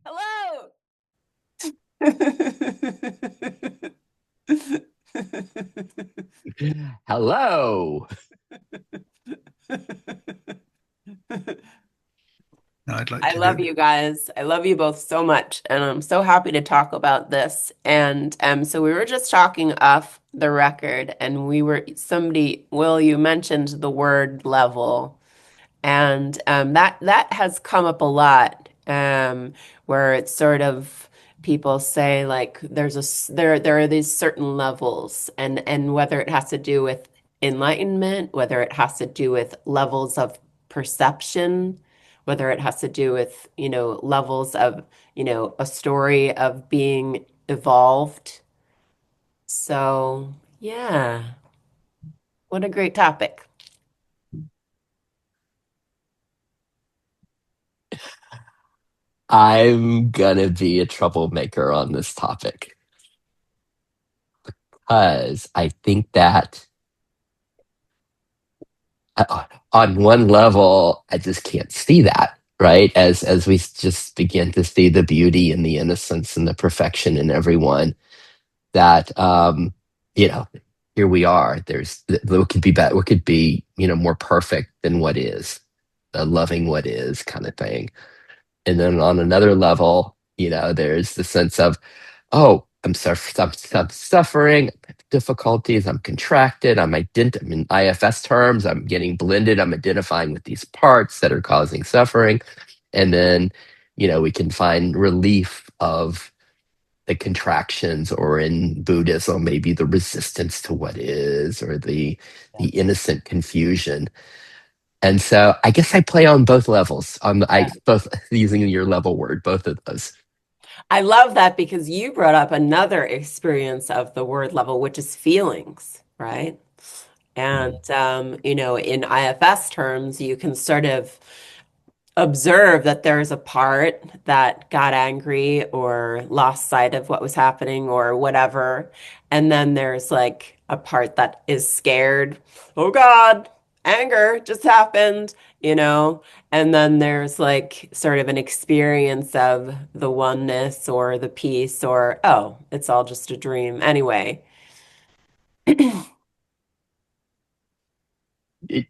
Hello. Hello. I'd like I to hear love it. you guys. I love you both so much, and I'm so happy to talk about this. And so we were just talking off the record, and Will, you mentioned the word level, and that has come up a lot, where it's sort of people say like there are these certain levels, and whether it has to do with enlightenment, whether it has to do with levels of perception, whether it has to do with, levels of, a story of being evolved. So, yeah, what a great topic. I'm gonna be a troublemaker on this topic because I think that on one level, I just can't see that, right? As we just begin to see the beauty and the innocence and the perfection in everyone, that you know, here we are. There's what could be better, what could be, more perfect than what is, loving what is kind of thing. And then on another level, there's the sense of, oh, I'm suffering, I'm difficulties, I'm contracted, I'm in IFS terms, I'm getting blended, I'm identifying with these parts that are causing suffering. And then, we can find relief of the contractions, or in Buddhism, maybe the resistance to what is, or the innocent confusion. And so I guess I play on both levels. I both using your level word, both of those. I love that because you brought up another experience of the word level, which is feelings, right? And, in IFS terms, you can sort of observe that there's a part that got angry or lost sight of what was happening or whatever. And then there's like a part that is scared. Oh God, anger just happened, you know? And then there's like sort of an experience of the oneness or the peace or, oh, it's all just a dream. Anyway.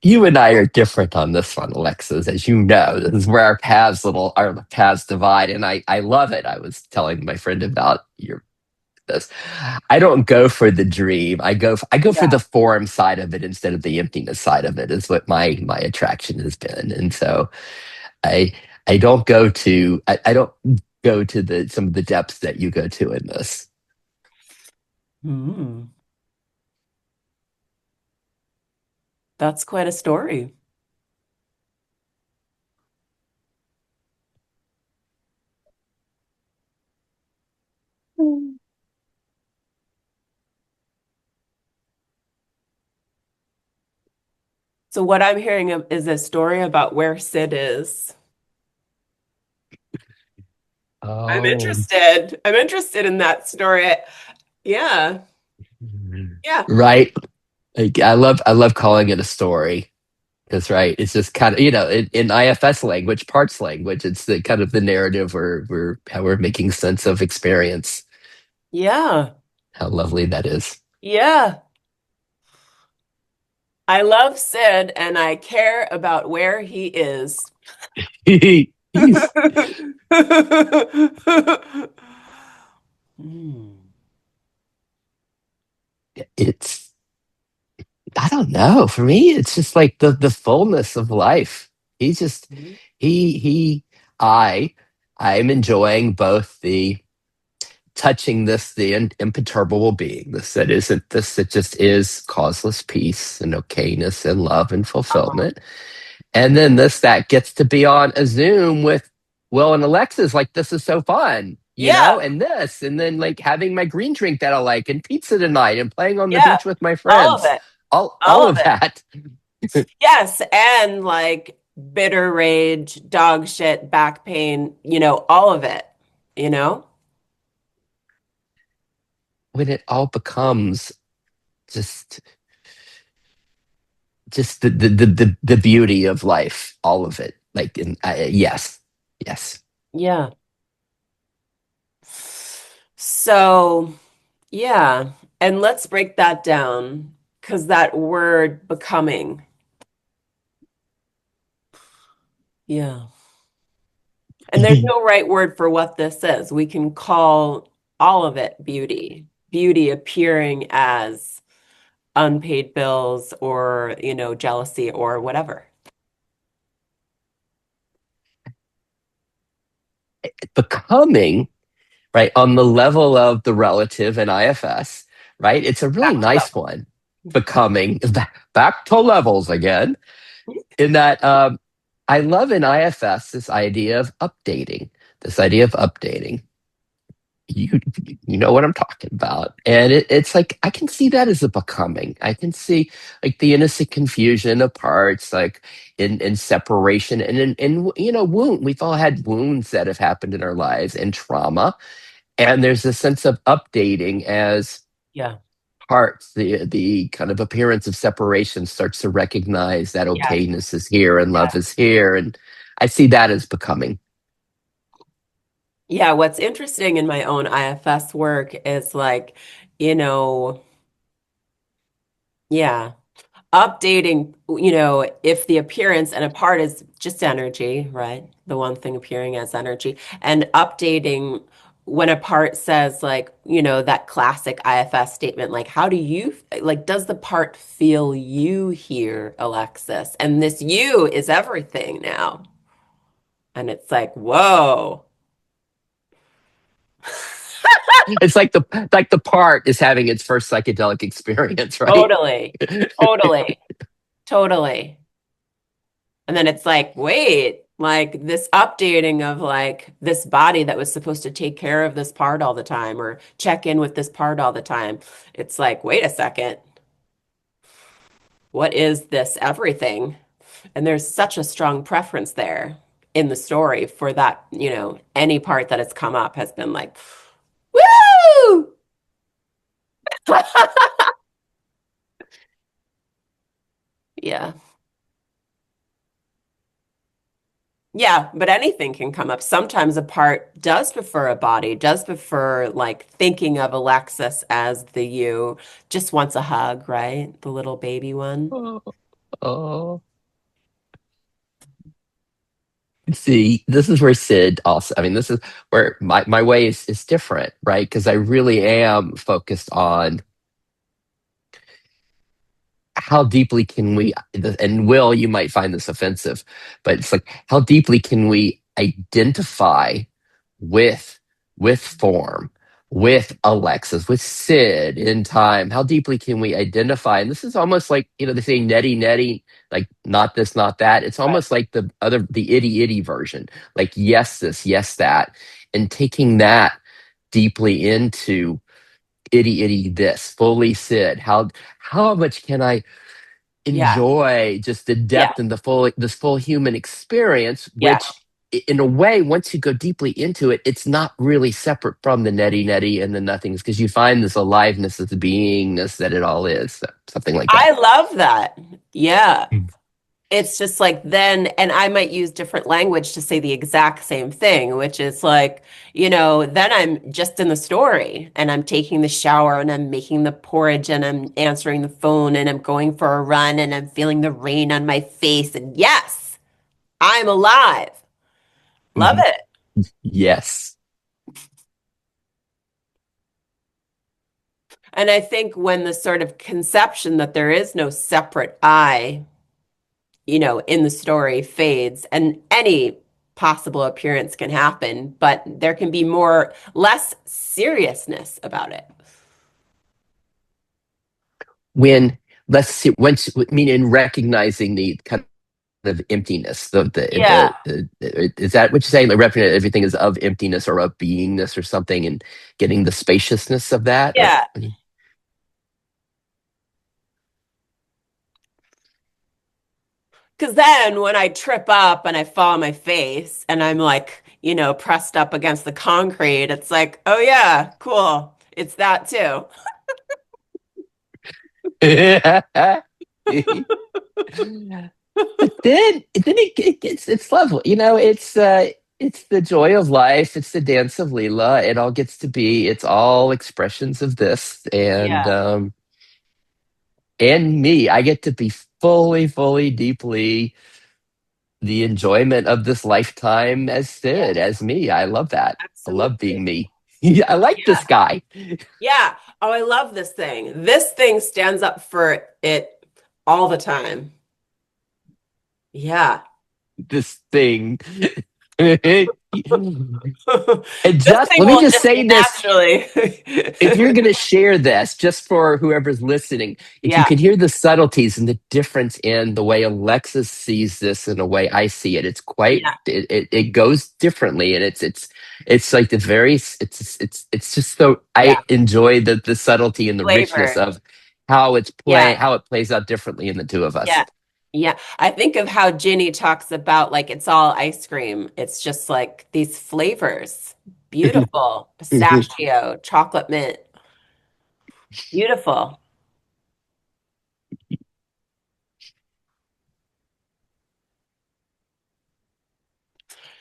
You and I are different on this one, Alexis, as you know. This is where our paths divide, and I love it. I was telling my friend about your this. I don't go for the dream. I go for the Yeah. form side of it instead of the emptiness side of it. Is what my attraction has been, and so I I don't go to the some of the depths that you go to in this. Mm, that's quite a story. So what I'm hearing is a story about where Sid is. I'm Oh, interested. I'm interested in that story. Yeah. Yeah. right. Like, I love calling it a story. That's right. It's just kind of, in IFS language, parts language, it's the kind of the narrative, we're how we're making sense of experience. Yeah. How lovely that is. Yeah. I love Sid and I care about where he is. He's Hmm. it's I don't know. For me, it's just like the fullness of life. He's just he I I'm enjoying both the touching this, the imperturbable being, this that isn't, this that just is causeless peace and okayness and love and fulfillment. And then this that gets to be on a Zoom with Will and Alexis, like this is so fun, Yeah. and this, and then like having my green drink that I like and pizza tonight and playing on the Yeah. beach with my All of friends. it. All All of of it. that. Yes. And like bitter rage, dog shit, back pain, all of it, you know? When it all becomes just the beauty of life, all of it. Like, yes, yes. Yeah. So, yeah. And let's break that down because that word becoming. Yeah. And there's no right word for what this is. We can call all of it beauty. Beauty appearing as unpaid bills or, jealousy or whatever. Becoming, right, on the level of the relative and IFS, right? It's a really Back to nice one. Becoming back to levels again, level. in that I love in IFS this idea of updating, this idea of updating. You you know what I'm talking about, and it's like I can see that as a becoming. I can see like the innocent confusion of parts, like in separation and in wound. We've all had wounds that have happened in our lives and trauma, and there's a sense of updating as Yeah. parts, the kind of appearance of separation starts to recognize that Yeah. okayness is here and Yeah. love is here, and I see that as becoming. Yeah. What's interesting in my own IFS work is like, you know, yeah. Updating, if the appearance and a part is just energy, right? The one thing appearing as energy, and updating when a part says like, that classic IFS statement, like, how do you, like, does the part feel you here, Alexis? And this you is everything now. And it's like, whoa. It's like the part is having its first psychedelic experience, right? Totally, totally, totally. And then it's like, wait, like this updating of like this body that was supposed to take care of this part all the time or check in with this part all the time. It's like, wait a second, what is this everything? And there's such a strong preference there in the story for that, any part that has come up has been like, woo! Yeah. Yeah, but anything can come up. Sometimes a part does prefer a body, does prefer like thinking of Alexis as the you, just wants a hug, right? The little baby one. Oh, oh. See, this is where Sid also, I mean, this is where my way is different, right? Because I really am focused on how deeply can we, and Will, you might find this offensive, but it's like, how deeply can we identify with form, with Alexis, with Sid in time? How deeply can we identify? And this is almost like, they say netty netty, like not this, not that. It's Right. almost like the itty itty version, like yes this, yes that, and taking that deeply into itty itty this, fully Sid. How much can I Yeah. enjoy just the Yeah. depth and this full human experience, Yeah. which in a way, once you go deeply into it, it's not really separate from the netty netty and the nothings because you find this aliveness, this beingness that it all is. So, something like I that. love that. Yeah. Mm. It's just like then, and I might use different language to say the exact same thing, which is like, then I'm just in the story and I'm taking the shower and I'm making the porridge and I'm answering the phone and I'm going for a run and I'm feeling the rain on my face. And yes, I'm alive. Love Mhm. it. Yes. And I think when the sort of conception that there is no separate I, in the story fades and any possible appearance can happen, but there can be less seriousness about it. When let's see, once meaning recognizing the kind of emptiness, Yeah. is that what you're saying? Like recognizing everything is of emptiness or of beingness or something, and getting the spaciousness of that, or Yeah. Because then when I trip up and I fall on my face and I'm like, pressed up against the concrete, it's like, oh yeah, cool. It's that too. but then it gets it's lovely. It's it's the joy of life. It's the dance of Leela. It all gets to be. It's all expressions of this, Yeah, and me. I get to be fully, deeply the enjoyment of this lifetime as yeah, Sid, as me. I love that. I love absolutely. being me. I like this Yeah. guy. Yeah. Oh, I love this thing. This thing stands up for it all the time. Yeah. This thing. And This just thing let me will just just say this. naturally. If you're going to share this, just for whoever's listening, if you Yeah. can hear the subtleties and the difference in the way Alexis sees this and the way I see it, it's quite Yeah. it goes differently, and it's like the very it's just so Yeah. I enjoy the subtlety and the richness Flavor. of how Yeah. how it plays out differently in the two of us. Yeah. Yeah. I think of how Ginny talks about like it's all ice cream. It's just like these flavors. Beautiful. Pistachio, chocolate mint. Beautiful.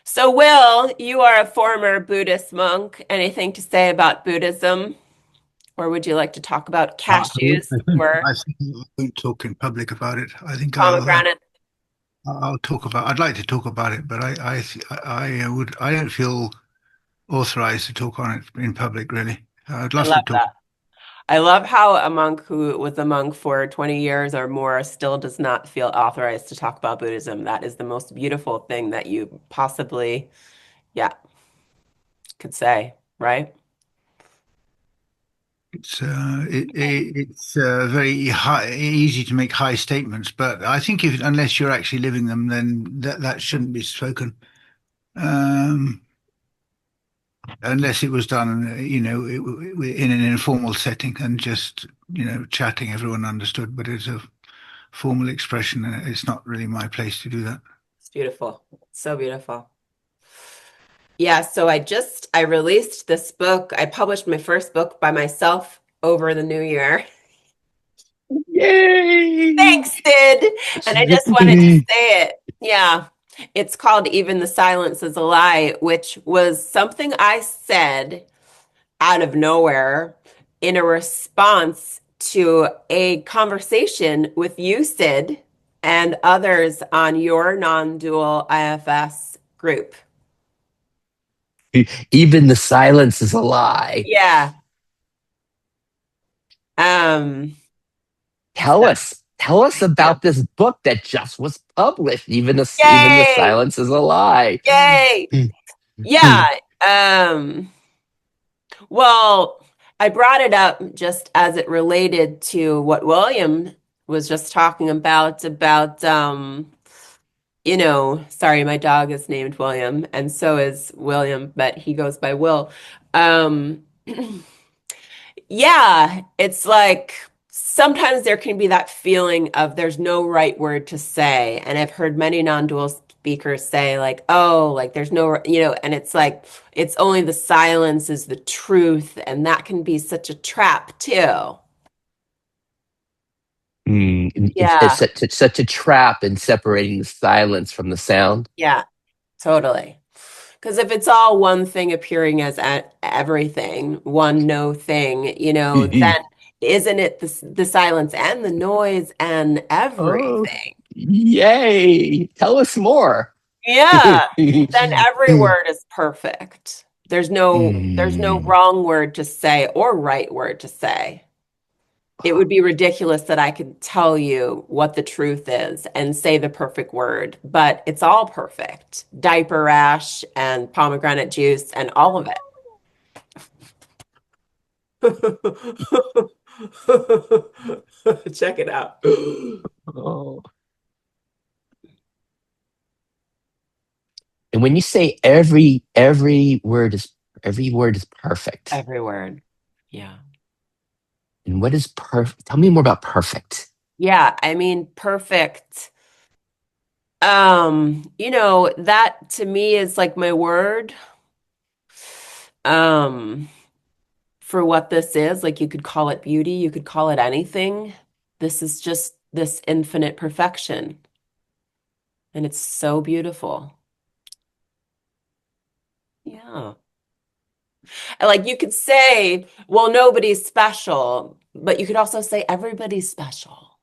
So, Will, you are a former Buddhist monk. Anything to say about Buddhism? Or would you like to talk about cashews or I think I won't talk in public about it. I think pomegranate? I'll talk about. I'd like to talk about it, but I would. I don't feel authorized to talk on it in public. Really, I'd I love love to talk. that. I love how a monk who was a monk for 20 years or more still does not feel authorized to talk about Buddhism. That is the most beautiful thing that you possibly, yeah, could say, right? It's very easy to make high statements, but I think if unless you're actually living them, then that shouldn't be spoken. Um, Unless it was done, in an informal setting and just chatting, everyone understood. But it's a formal expression, and it's not really my place to do that. It's beautiful. So beautiful. Yeah, so I released this book. I published my first book by myself over the new year. Yay! Thanks, Sid. And I just wanted to say it. Yeah. It's called Even the Silence is a Lie, which was something I said out of nowhere in a response to a conversation with you, Sid, and others on your non-dual IFS group. Even the silence is a lie. Yeah. Um, Tell so us. Tell us thank you. about this book that just was published. Even the Yay! silence is a lie. Yay! Yeah. Um, well, I brought it up just as it related to what William was just talking about sorry, my dog is named William, and so is William, but he goes by Will. Um, yeah, it's like sometimes there can be that feeling of there's no right word to say. And I've heard many non-dual speakers say, like, oh, like there's no, and it's like it's only the silence is the truth. And that can be such a trap too. It's Yeah, such a trap in separating the silence from the sound. yeah, totally. Because if it's all one thing appearing as everything, one no thing, then isn't it the silence and the noise and Oh, everything? yay. Tell us more. Yeah, then every word is perfect. There's no Mm. wrong word to say or right word to say. It would be ridiculous that I could tell you what the truth is and say the perfect word, but it's all perfect. Diaper rash and pomegranate juice and all of it. Check it out. Oh. And when you say every word is perfect. Every word. Yeah. And what is perfect? Tell me more about perfect. Yeah, I mean, perfect. That to me is like my word. Um, for what this is, like you could call it beauty, you could call it anything. This is just this infinite perfection, and it's so beautiful. Yeah. Like you could say, well, nobody's special, but you could also say everybody's special,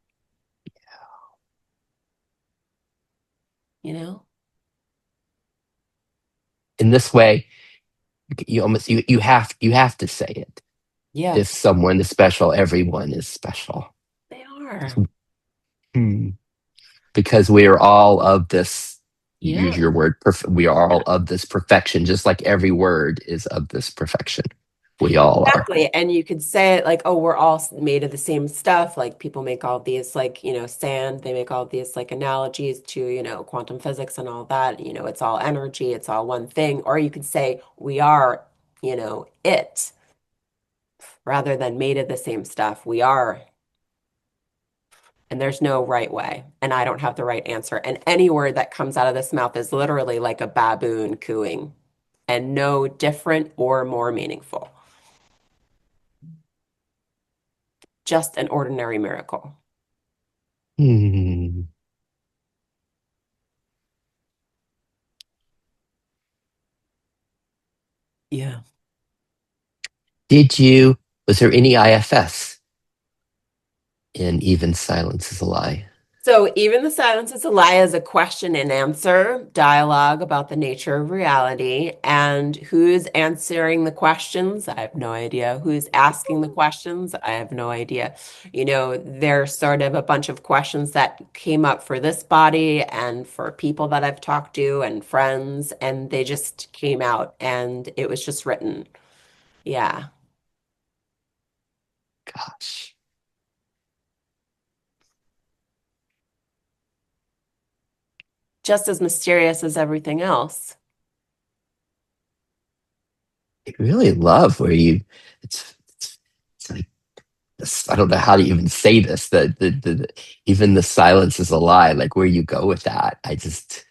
you know? In this way, you have to say it. If Yes, someone is special, everyone is special. they are. Hmm. Because we are all of this, use Yeah. your word, we are all of this perfection, just like every word is of this perfection. We all are. Exactly. And you could say it like, oh, we're all made of the same stuff. Like people make all these like, sand, they make all these like analogies to, quantum physics and all that. It's all energy, it's all one thing. Or you could say we are, it rather than made of the same stuff. We are, and there's no right way. And I don't have the right answer. And any word that comes out of this mouth is literally like a baboon cooing and no different or more meaningful. Just an ordinary miracle. Hmm. Yeah. Did you, was there any IFS in Even Silence is a Lie? So even the silence is a lie is a question and answer dialogue about the nature of reality. And who's answering the questions? I have no idea. Who's asking the questions? I have no idea. There's sort of a bunch of questions that came up for this body and for people that I've talked to and friends, and they just came out and it was just written. Yeah. Gosh, Just as mysterious as everything else. I really love where it's like this, I don't know how to even say this. Even the silence is a lie. Like where you go with that, it's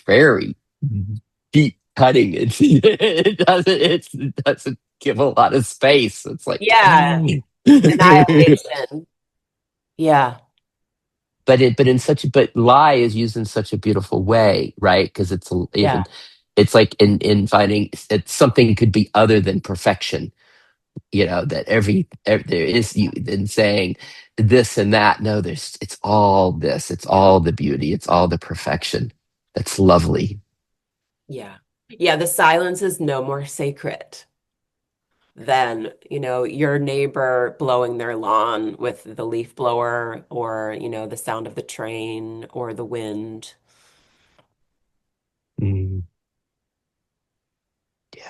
very deep cutting. It doesn't give a lot of space. It's like, Yeah. Annihilation. Yeah. but lie is used in such a beautiful way, right? Because Yeah. it's like in finding it, something could be other than perfection. That there is you in saying this and that. No, it's all this. It's Yeah. all the beauty. It's all the perfection. That's lovely. Yeah. Yeah. The silence is no more sacred than, your neighbor blowing their lawn with the leaf blower or, the sound of the train or the wind. Mm, yeah.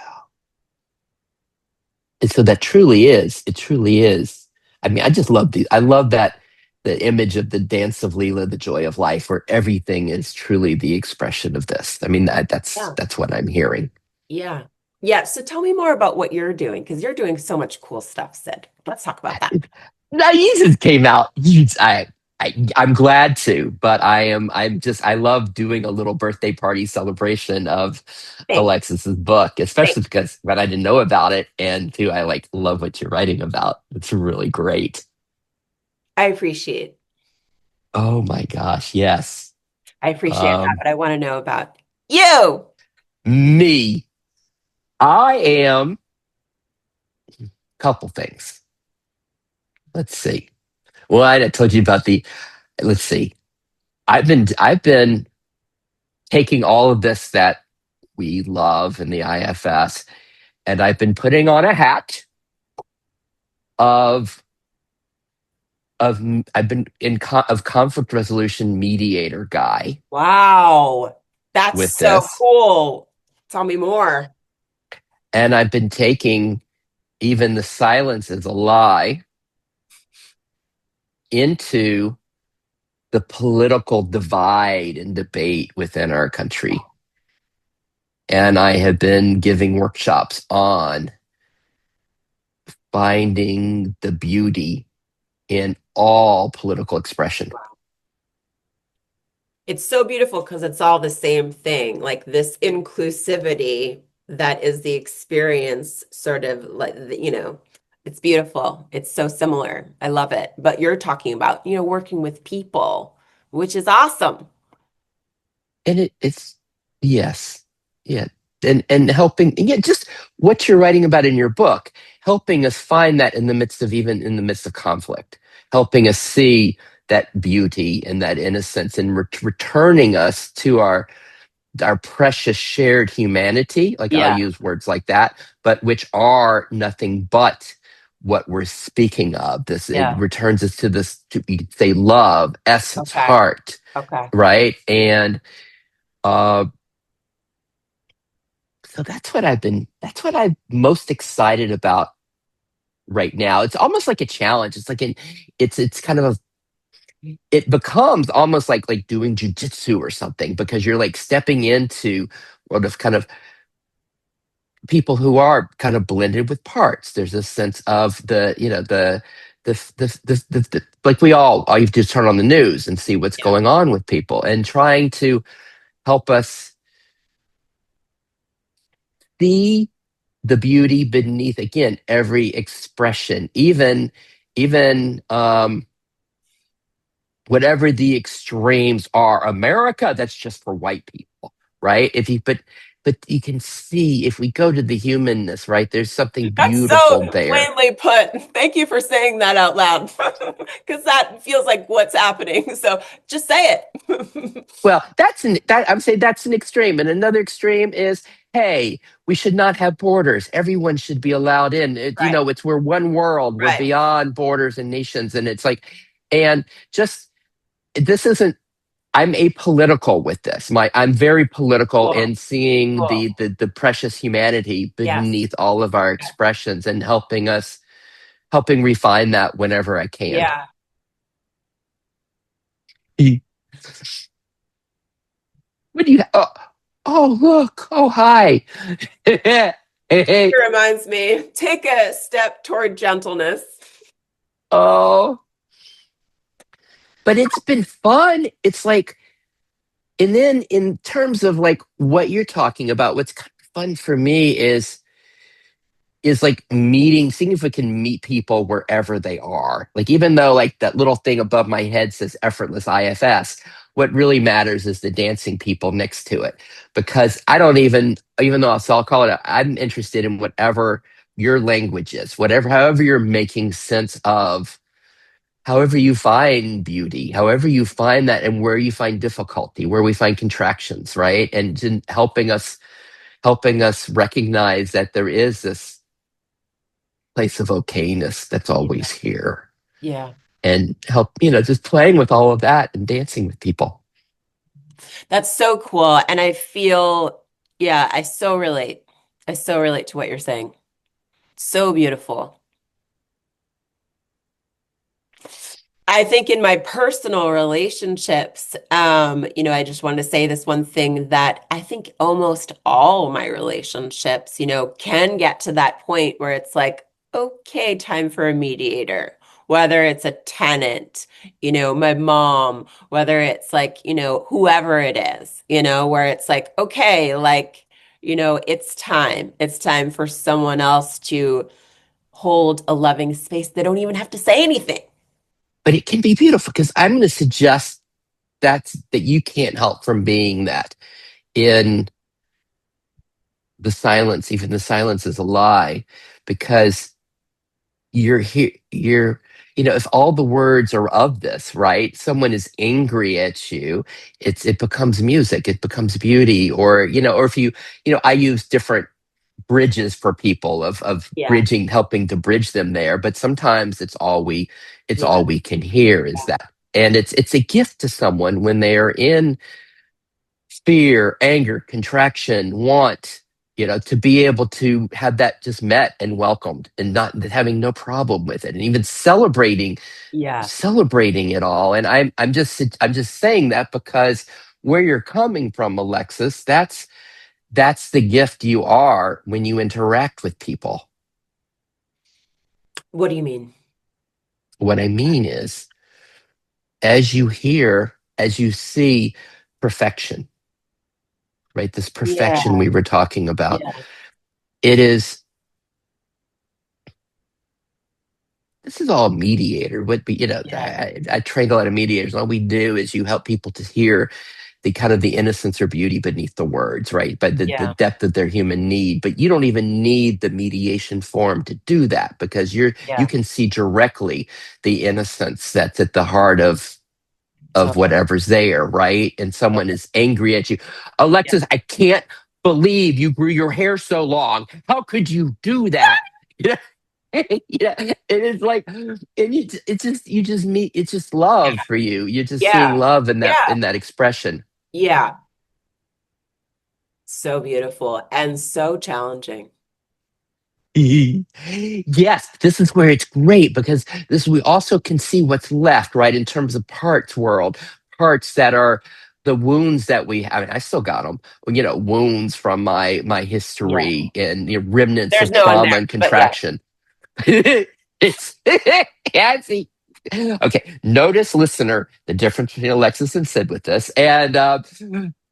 And so that truly is. It truly is. I mean, I just love I love that the image of the dance of Leela, the joy of life, where everything is truly the expression of this. I mean, Yeah. that's what I'm hearing. Yeah. Yeah. So tell me more about what you're doing because you're doing so much cool stuff, Sid. Let's talk about that. Now, Jesus came out. I'm glad to, but I love doing a little birthday party celebration of Thanks. Alexis's book, Thanks. especially because when I didn't know about it, and two, I like love what you're writing about. It's really great. I appreciate. Oh my gosh, yes. I appreciate that, Um, but I want to know about you. Me, I am a couple things. Let's see. Well, I told you about the. Let's see. I've been taking all of this that we love in the IFS, and I've been putting on a hat of of I've been of conflict resolution mediator guy Wow. That's with so this, cool. Tell me more. and I've been taking even the silence is a lie into the political divide and debate within our country. And I have been giving workshops on finding the beauty in all political expression. It's so beautiful because it's all the same thing, like this inclusivity that is the experience, sort of like, it's beautiful. It's so similar. I love it. But you're talking about, working with people, which is awesome. And it's, yes, yeah. and helping, again, just what you're writing about in your book, helping us find that in the midst of, even in the midst of conflict, helping us see that beauty and that innocence, and returning us to our precious shared humanity. Like, I'll Yeah. use words like that, but which are nothing but what we're speaking of. This, it Yeah. returns us to this, to, you could say, love, essence, Okay. heart, Okay. right? And uh so that's what I'm most excited about right now. It's almost like a challenge. It's kind of it becomes almost like doing jujitsu or something, because you're like stepping into world of kind of people who are kind of blended with parts. There's a sense of the, like, we all you have to just turn on the news and see what's Yeah. going on with people, and trying to help us see the beauty beneath, again, every expression, even whatever the extremes are. America, that's just for white people, right? If you but you can see, if we go to the humanness, right, there's something That's beautiful so there. plainly put. Thank you for saying that out loud, because that feels like what's happening. So just say it. Well, that, I would say that's an extreme, and another extreme is, hey, we should not have borders. Everyone should be allowed in. Right. It's, we're one world. We're Right. beyond borders and nations, and it's like, and just, this isn't. I'm apolitical with this. I'm very political Cool. in seeing Cool. the precious humanity Yes. beneath all of our expressions, and helping refine that whenever I can. Yeah. What do you? Oh, look! Oh, hi! Hey, It hey. reminds me, take a step toward gentleness. Oh, but it's been fun. It's like, and then in terms of like what you're talking about, what's kind of fun for me is like seeing if we can meet people wherever they are. Like, even though like that little thing above my head says effortless IFS, what really matters is the dancing people next to it. Because I don't even though I'll call it, I'm interested in whatever your language is, whatever, however you're making sense of, however you find beauty, however you find that, and where you find difficulty, where we find contractions, right? And in helping us recognize that there is this place of okayness that's always here, Yeah. and help, just playing with all of that and dancing with people. That's so cool. And I feel, yeah, I so relate. I so relate to what you're saying. So beautiful. I think in my personal relationships, I just want to say this one thing, that I think almost all my relationships, can get to that point where it's like, okay, time for a mediator. Whether it's a tenant, my mom, whether it's like, whoever it is, where it's like, okay, like, it's time. It's time for someone else to hold a loving space. They don't even have to say anything. But it can be beautiful, because I'm going to suggest that you can't help from being that in the silence. Even the silence is a lie, because you're here, if all the words are of this, right, someone is angry at you, it becomes music, it becomes beauty. Or if I use different bridges for people of Yeah. bridging, helping to bridge them there, but sometimes it's Yeah. all we can hear is that. And it's a gift to someone when they are in fear, anger, contraction, want, to be able to have that just met and welcomed, and not having no problem with it, and even Yeah. celebrating it all. And I'm just saying that because where you're coming from, Alexis, that's the gift you are when you interact with people. What do you mean? What I mean is, as you see perfection, right? This perfection Yeah. we were talking about, Yeah. it is, this is all mediator. What we, Yeah. I trained a lot of mediators. All we do is you help people to hear the kind of the innocence or beauty beneath the words, right? But the Yeah. depth of their human need. But you don't even need the mediation form to do that, because you Yeah. can see directly the innocence that's at the heart of Totally. whatever's there, right? And someone Totally. is angry at you. Yeah. Alexis, I can't believe you grew your hair so long. How could you do that? Yeah, and it's like, and it's just you just meet. It's just love for you. You're just seeing Yeah. love Yeah. in that expression. Yeah. So beautiful and so challenging. Yes, this is where it's great, because this we also can see what's left, right, in terms of parts world, parts that are the wounds that we have. I mean, I still got them, wounds from my Yeah. history, and remnants There's of no one there, trauma and but yeah. contraction. It's yeah, see. Okay, notice, listener, the difference between Alexis and Sid with this, and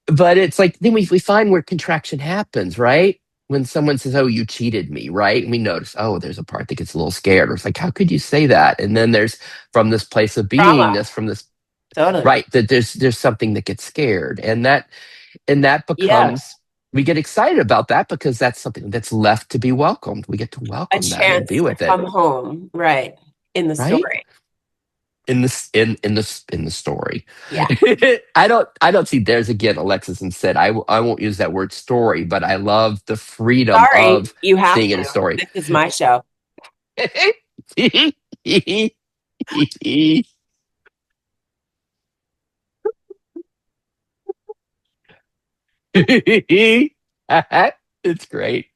but it's like then we find where contraction happens, right? When someone says, "Oh, you cheated me," right? And we notice, oh, there's a part that gets a little scared, or it's like, how could you say that? And then there's from this place of Trauma. beingness, from this Totally. right, that there's something that gets scared, and that Yeah. becomes we get excited about that, because that's something that's left to be welcomed. We get to A welcome that and be chance to with it, come home, right, in the right? story. In the story. Yeah. I don't see, there's again Alexis and said I won't use that word story, but I love the freedom Sorry, of you have seeing it to. as story. This is my show. It's great.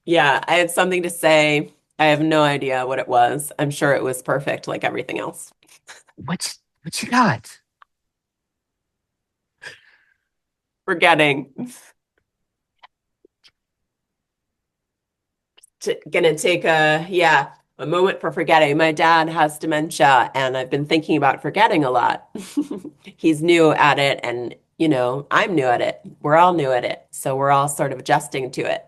Yeah, I had something to say. I have no idea what it was. I'm sure it was perfect, like everything else. What you got? Forgetting. Gonna take a moment for forgetting. My dad has dementia, and I've been thinking about forgetting a lot. He's new at it, and I'm new at it. We're all new at it, so we're all sort of adjusting to it.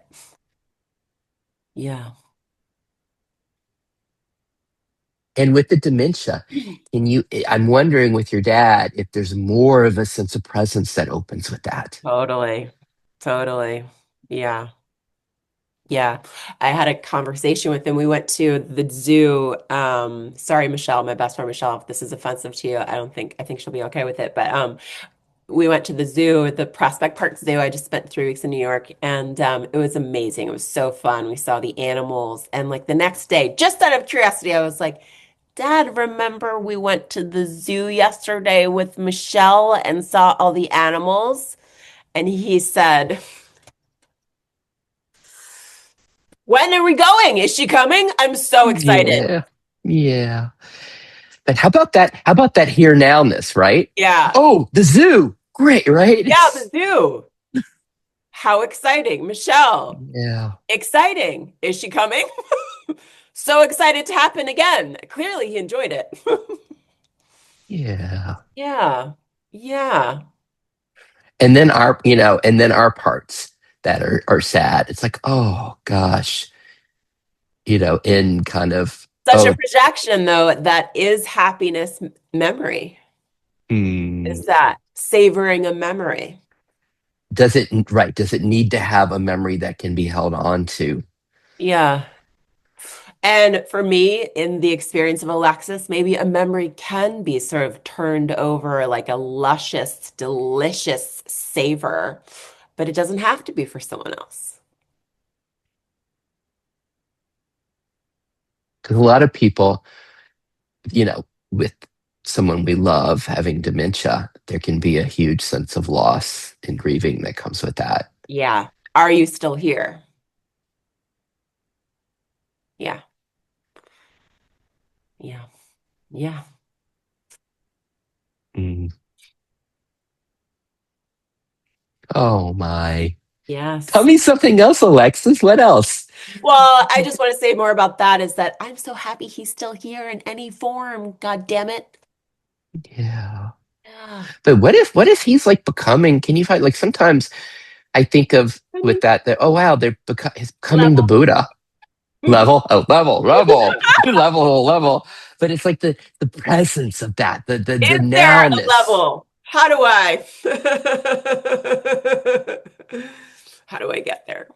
Yeah. And with the dementia, I'm wondering with your dad if there's more of a sense of presence that opens with that. Totally. Totally. Yeah. Yeah. I had a conversation with him. We went to the zoo. Sorry, Michelle, my best friend Michelle, if this is offensive to you, I think she'll be okay with it. But we went to the zoo, the Prospect Park Zoo. I just spent 3 weeks in New York, and it was amazing. It was so fun. We saw the animals, and like the next day, just out of curiosity, I was like, Dad, remember we went to the zoo yesterday with Michelle and saw all the animals? And he said, when are we going? Is she coming? I'm so excited. Yeah. Yeah. But how about that here nowness, right? Yeah. Oh, the zoo. Great, right? Yeah, the zoo. How exciting. Michelle, Yeah. exciting. Is she coming? So excited to happen again. Clearly, he enjoyed it. Yeah. Yeah. Yeah. And then our parts that are sad. It's like, oh gosh, in kind of, Such a oh, projection, though, that is happiness memory. hmm, Is that savoring a memory? does it need to have a memory that can be held on to? Yeah. And for me, in the experience of Alexis, maybe a memory can be sort of turned over like a luscious, delicious savor, but it doesn't have to be for someone else. Because a lot of people, with someone we love having dementia, there can be a huge sense of loss and grieving that comes with that. Yeah. Are you still here? Yeah. Yeah. Yeah. Mm. Oh my. Tell Yes. me something else, Alexis. What else? Well, I just want to say more about that is that I'm so happy he's still here in any form. God damn it. Yeah. Yeah. But what if he's like becoming, can you find, like, sometimes I think of with that, oh wow, he's becoming the Level. Buddha. Level. But it's like the presence of that, the Is there a nowness. level? How do I? How do I get there?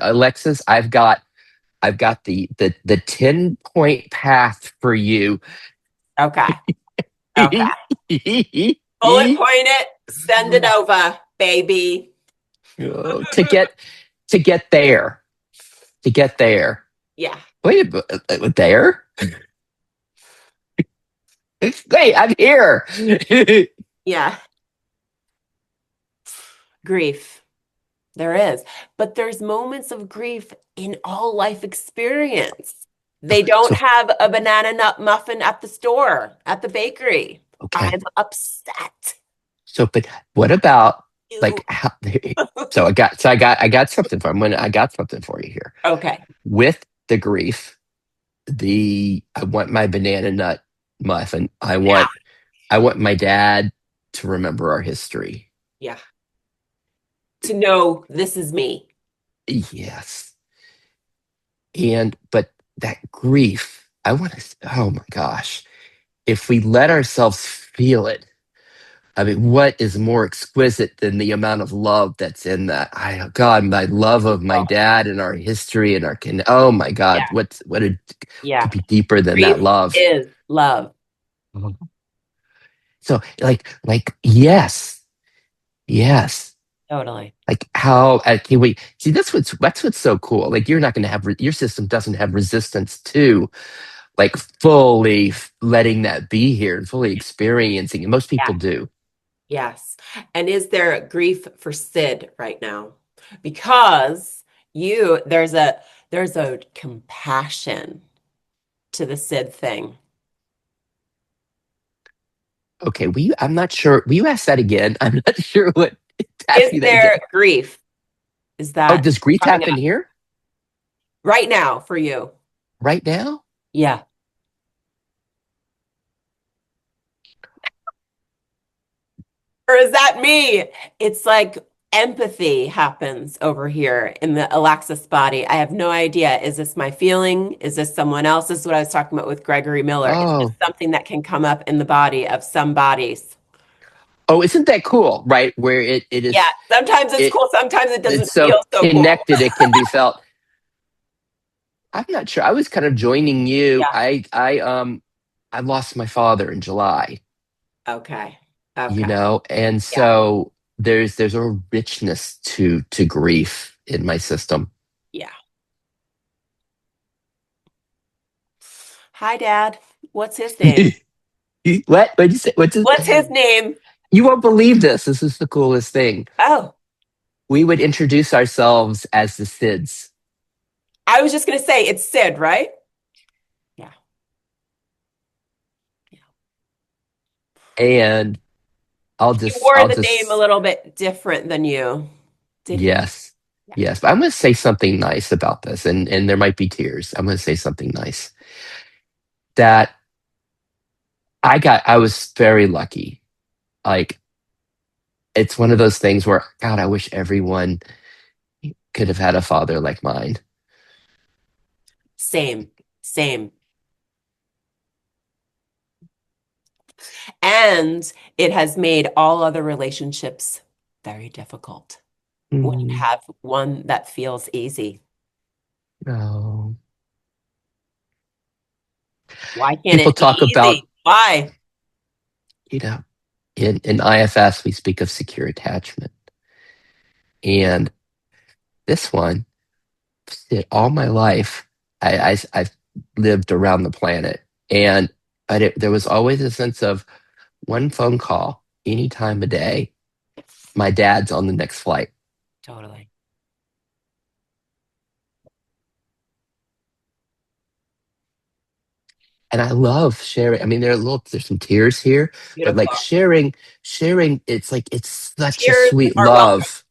Alexis, I've got the 10-point path for you. Okay. Okay. Bullet point it, send it over, baby. Oh, to get there. To get there. Yeah. Wait, there? Wait, I'm here. Yeah. Grief. There is. But there's moments of grief in all life experience. They don't So have a banana nut muffin at the store, at the bakery. okay. I'm upset. So, but what about Ew. like how, I got something for I got something for you here. Okay. With the grief, I want my banana nut muffin. I Yeah. want I want my dad to remember our history. Yeah. To know this is me. Yes. And but that grief, I want to, oh my gosh, if we let ourselves feel it, I mean, what is more exquisite than the amount of love that's in that? God, my love of my Oh, dad and our history and oh my God, yeah. what Yeah. could be deeper than that Grief love? is love. So yes, yes. Totally. Like how can we see that's what's so cool. Like you're not going to have your system doesn't have resistance to like fully letting that be here and fully experiencing it. Most Yeah. people do. Yes. And is there grief for Sid right now? Because there's a compassion to the Sid thing. Okay, I'm not sure. Will you ask that again? I'm not sure what. Ask Is me that there again. grief? Is Oh, that does grief coming happen up here right now for you? right now? Yeah. Or is that me? It's like empathy happens over here in the Alexis body. I have no idea. Is this my feeling? Is this someone else? This is what I was talking about with Gregory Miller. It's just Oh, something that can come up in the body of some bodies. oh, isn't that cool? Right, where it Yeah, is sometimes it's it cool. Sometimes it it's doesn't so feel so cool. connected. It can be felt. I'm not sure. I was kind of joining you. Yeah. I lost my father in July. Okay. Okay. And Yeah. so there's a richness to grief in my system. Yeah. Hi, Dad. What's his name? What? What'd you say? What's his name? You won't believe this. This is the coolest thing. Oh, We would introduce ourselves as the Sids. I was just gonna say it's Sid, right? Yeah. Yeah. And I'll He just, wore I'll the name a just, little bit different than you. Did he? yes, yes. But I'm going to say something nice about this, and there might be tears. I'm going to say something nice that I was very lucky. Like, it's one of those things where, God, I wish everyone could have had a father like mine. Same. Same. And it has made all other relationships very difficult when you Mm, have one that feels easy. no. Why can't People it be talk about, easy? Why? you know, in IFS, we speak of secure attachment. And this one, all my life, I've lived around the planet, and there was always a sense of one phone call any time of day. My dad's on the next flight, Totally. and I love sharing. I mean, there's some tears here, but Beautiful. like sharing, it's such a Tears sweet are welcome. love.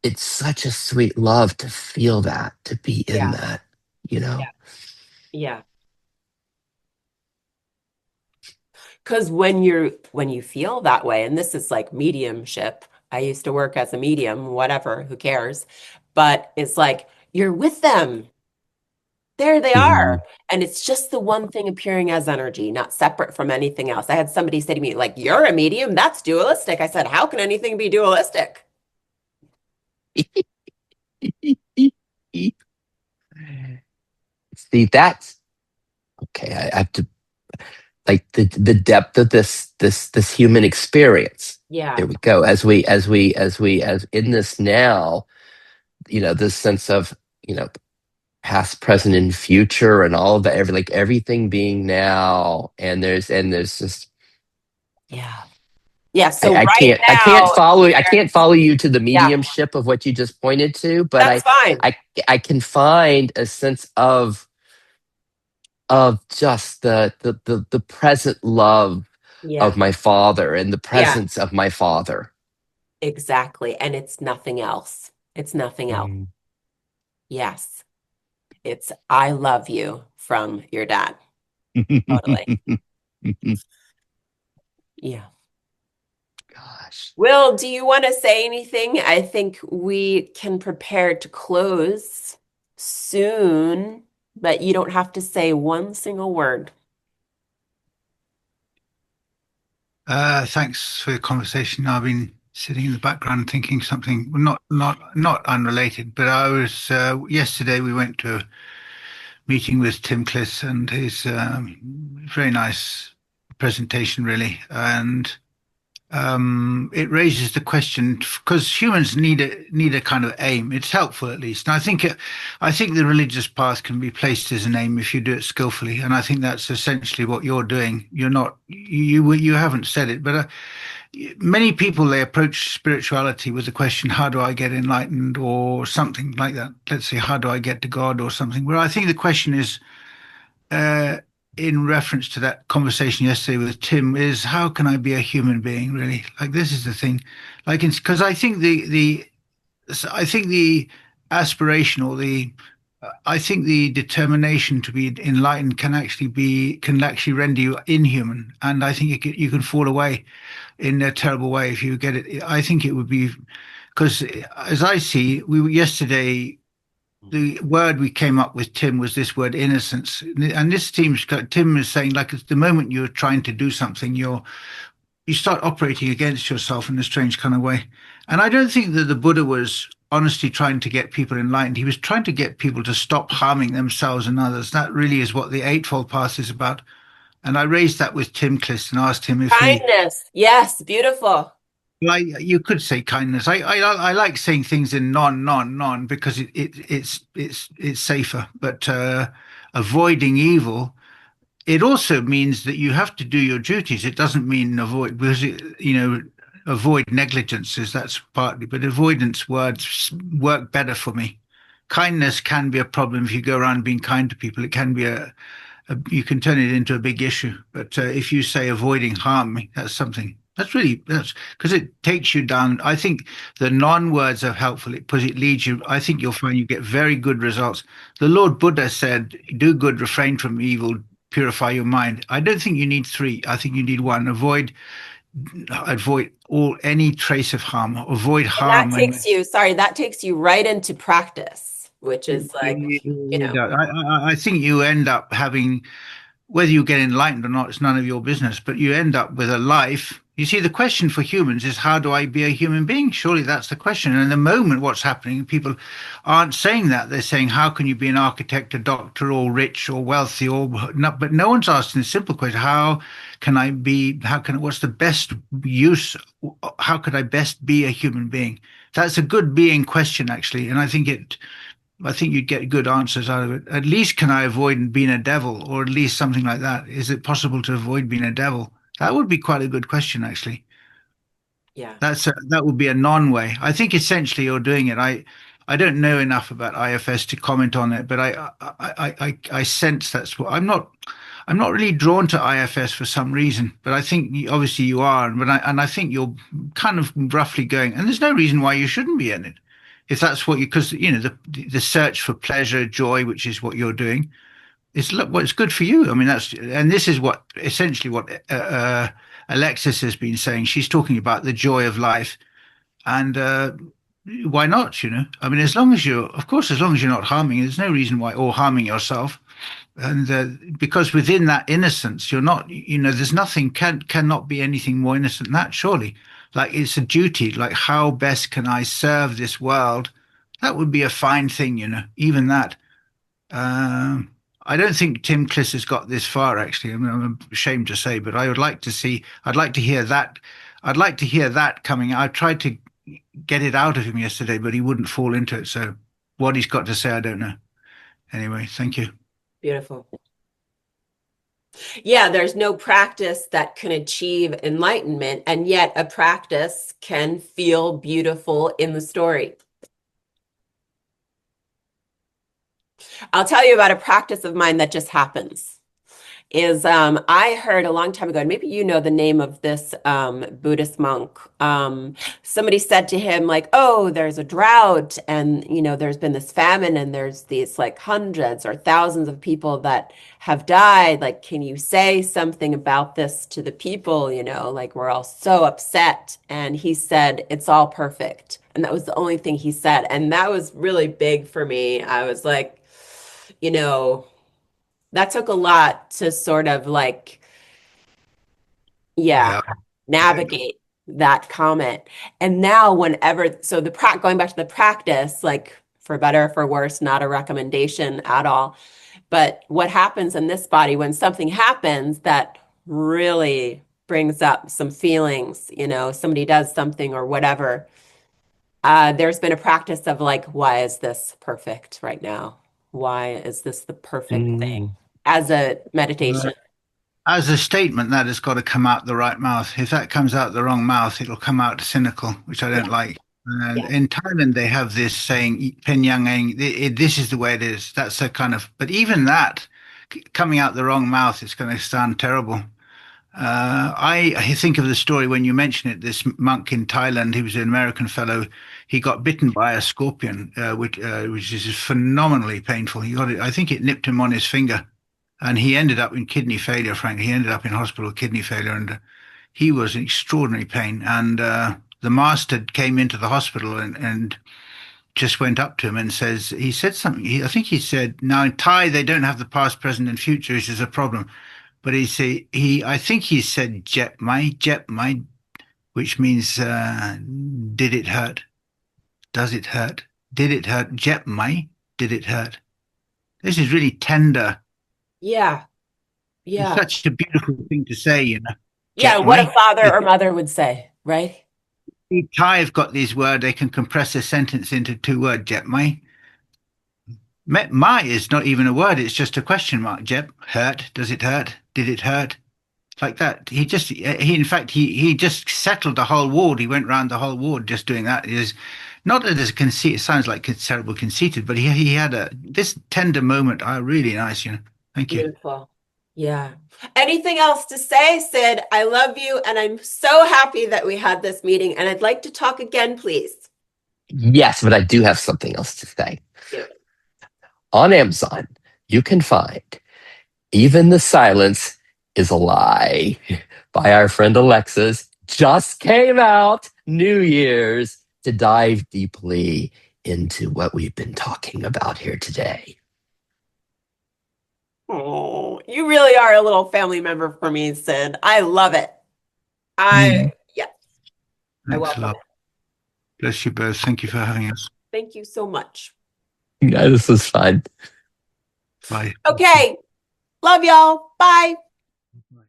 It's such a sweet love to feel that, to be in Yeah. that, you Yeah. know. Yeah. Because when you feel that way, and this is like mediumship, I used to work as a medium, whatever, who cares? But it's like you're with them. There they are. Mhm. And it's just the one thing appearing as energy, not separate from anything else. I had somebody say to me, like, you're a medium, that's dualistic. I said, how can anything be dualistic? See, that's okay. I have to like the depth of this human experience. Yeah. There we go. As in this now, this sense of, you know, past, present, and future, and all of that, everything being now, and there's just Yeah. Yeah. I, So I right can't I can't now, follow I can't follow you to the yeah, mediumship of what you just pointed to, but that's fine. I can find a sense of just the present love Yeah. of my father and the Yeah, presence of my father. exactly. And it's nothing else. It's nothing else. Mm. Yes. It's I love you from your dad. Totally. Yeah. Gosh. Will, do you want to say anything? I think we can prepare to close soon, but you don't have to say one single word. Thanks for the conversation. I've been sitting in the background thinking something well, not unrelated, but I was yesterday we went to a meeting with Tim Cliss and his very nice presentation, really, and it raises the question because humans need a kind of aim. It's helpful at least, and I think the religious path can be placed as an aim if you do it skillfully, and I think that's essentially what you're doing. You're not you haven't said it, but many people they approach spirituality with the question, "How do I get enlightened?" or something like that. Let's say, "How do I get to God?" or something. Where I think the question is uh, in reference to that conversation yesterday with Tim is how can I be a human being really? Like this is the thing, like because I think the aspiration or the I think the determination to be enlightened can actually render you inhuman, and I think you can fall away in a terrible way if you get it. I think it would be because as I see, we yesterday the word we came up with, Tim, was this word innocence. And this seems Tim is saying like at the moment you're trying to do something, you start operating against yourself in a strange kind of way. And I don't think that the Buddha was honestly trying to get people enlightened. He was trying to get people to stop harming themselves and others. That really is what the Eightfold Path is about. And I raised that with Tim Clist and asked him if he Kindness. Yes, beautiful. like you could say kindness. I like saying things in non because it's safer. But avoiding evil, it also means that you have to do your duties. It doesn't mean avoid because avoid negligences. That's partly, but avoidance words work better for me. Kindness can be a problem if you go around being kind to people. It can be you can turn it into a big issue. But if you say avoiding harm, that's something that's because it takes you down. I think the non-words are helpful because it leads you. I think you'll find you get very good results. The Lord Buddha said, "Do good, refrain from evil, purify your mind." I don't think you need three. I think you need one. Avoid all any trace of harm. Avoid And that harm and takes you, sorry, that takes you right into practice, which is like, I think you end up having whether you get enlightened or not, it's none of your business, but you end up with a life. You see, the question for humans is, how do I be a human being? Surely that's the question. And in the moment, what's happening, people aren't saying that. They're saying, how can you be an architect, a doctor, or rich, or wealthy, or not? But no one's asking the simple question, what's the best use? How could I best be a human being? That's a good being question, actually. And I think you'd get good answers out of it. At least can I avoid being a devil, or at least something like that? Is it possible to avoid being a devil? That would be quite a good question, actually. yeah, That would be a non-way. I think essentially you're doing it. I don't know enough about IFS to comment on it, but I sense that's what I'm not really drawn to IFS for some reason, but I think obviously you are, and I think you're kind of roughly going, and there's no reason why you shouldn't be in it if that's what you because the search for pleasure, joy, which is what you're doing, it's well, it's good for you. I mean, this is what essentially what Alexis has been saying. She's talking about the joy of life, and why not? I mean, as long as of course, as long as you're not harming, there's no reason why, or harming yourself. And because within that innocence, you're not, there's nothing cannot be anything more innocent than that, surely. Like it's a duty. Like how best can I serve this world? That would be a fine thing, even that. Um, I don't think Tim Kliss has got this far, actually. I mean, I'm ashamed to say, but I would like to see, I'd like to hear that. I'd like to hear that coming. I tried to get it out of him yesterday, but he wouldn't fall into it. So what he's got to say, I don't know. Anyway, thank you. Beautiful. Yeah, there's no practice that can achieve enlightenment, and yet a practice can feel beautiful in the story. I'll tell you about a practice of mine that just happens. I heard a long time ago, and maybe you know the name of this Buddhist monk. Somebody said to him, like, "Oh, there's a drought, and there's been this famine, and there's these like hundreds or thousands of people that have died. Like, can you say something about this to the people? Like we're all so upset." And he said, "It's all perfect," and that was the only thing he said, and that was really big for me. I was like, you know that took a lot to sort of like, yeah, Yeah. navigate that comment. And now whenever, so going back to the practice, like for better or for worse, not a recommendation at all. But what happens in this body when something happens that really brings up some feelings, somebody does something or whatever, there's been a practice of like, why is this perfect right now? Why is this the perfect thing? Mm. As a meditation. As a statement, that has got to come out the right mouth. If that comes out the wrong mouth, it'll come out cynical, which I don't Yeah. like. And Yeah. in Thailand, they have this saying, "Penyang, this is the way it is." That's a kind of, but even that coming out the wrong mouth, it's going to sound terrible. I think of the story when you mention it. This monk in Thailand, he was an American fellow. He got bitten by a scorpion, which is phenomenally painful. He got it. I think it nipped him on his finger, and he ended up in kidney failure. Frankly, he ended up in hospital with kidney failure, and he was in extraordinary pain. And the master came into the hospital and just went up to him and he said something. I think he said, "Now in Thai they don't have the past, present, and future, which is a problem." But I think he said Jep mai, which means did it hurt? Does it hurt? Did it hurt? Jep mai, did it hurt? This is really tender. Yeah. It's Yeah. such a beautiful thing to say, Yeah. Jep What a mai. father or mother would say, right? The Thai have got these words, they can compress a sentence into two words, Jep mai. Mai is not even a word, it's just a question mark. Jep, hurt? Does it hurt? Did it hurt? Like that. In fact, he just settled the whole ward. He went round the whole ward just doing that. It is not that it's conceit. It sounds like it's terrible conceited, but he had this tender moment. Really nice. Thank you. Beautiful. Yeah. Anything else to say, Sid? I love you, and I'm so happy that we had this meeting, and I'd like to talk again, please. Yes, but I do have something else to say. Yeah. On Amazon, you can find Even the Silence is a Lie by our friend Alexis. Just came out New Year's to dive deeply into what we've been talking about here today. Oh, you really are a little family member for me, Sid. I love it. Mm, Yes, I thanks a welcome lot. it. Bless you both. Thank you for having us. Thank you so much. Yeah, this was fun. Bye. Okay. Love y'all. Bye. Bye.